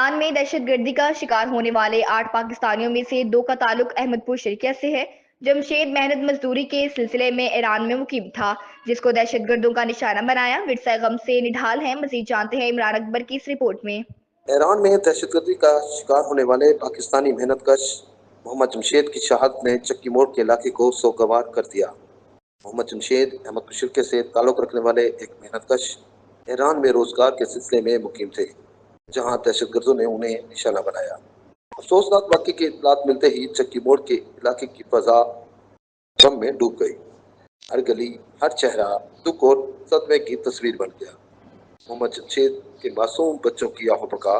ایران میں دہشت گردی کا شکار ہونے والے 8 پاکستانیوں میں سے 2 کا تعلق احمد پور شرکیہ سے ہے۔ جمشید محنت مزدوری کے سلسلے میں ایران میں مقیم تھا، جس کو دہشت گردوں کا نشانہ بنایا۔ ورثہ غم سے نڈھال ہیں۔ مزید جانتے ہیں عمران اکبر کی اس رپورٹ میں۔ ایران میں دہشت گردی کا شکار ہونے والے پاکستانی محنت کش محمد جمشید کی شہادت نے چکی موڑ کے علاقے کو سوگوار کر دیا۔ محمد جمشید احمد پور شرکیہ سے تعلق رکھنے والے ایک محنت کش ایران میں روزگار کے سلسلے میں مقیم تھے، جہاں دہشت گردوں نے انہیں نشانہ بنایا۔ افسوسناک واقعے کی اطلاعات ملتے ہی چکی موڑ کے علاقے کی فضا غم میں ڈوب گئی۔ ہر گلی، ہر چہرہ دکھ اور صدمے کی تصویر بن گیا۔ محمد جمشید کے معصوم بچوں کی آہو بکا،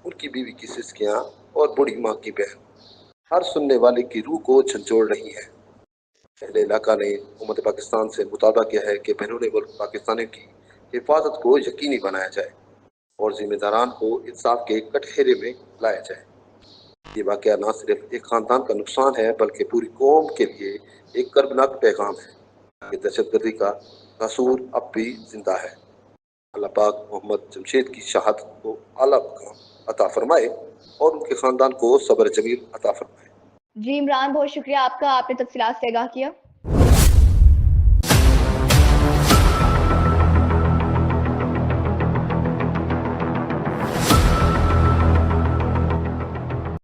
ان کی بیوی کی سسکیاں اور بوڑھی ماں کی بہن ہر سننے والے کی روح کو جھنجھوڑ رہی ہیں۔ اہل علاقہ نے حکومت پاکستان سے مطالبہ کیا ہے کہ بیرون ملک پاکستانیوں کی حفاظت کو یقینی بنایا جائے اور ذمہ داران کو انصاف کے کٹہرے میں لایا جائے۔ یہ واقعہ نہ صرف ایک خاندان کا نقصان ہے بلکہ پوری قوم کے لیے ایک کربناک پیغام ہے کہ دہشت گردی کا قصور اب بھی زندہ ہے۔ اللہ پاک محمد جمشید کی شہادت کو اعلیٰ مقام عطا فرمائے اور ان کے خاندان کو صبر جمیل عطا فرمائے۔ جی عمران، بہت شکریہ آپ کا، آپ نے تفصیلات سے آگاہ کیا۔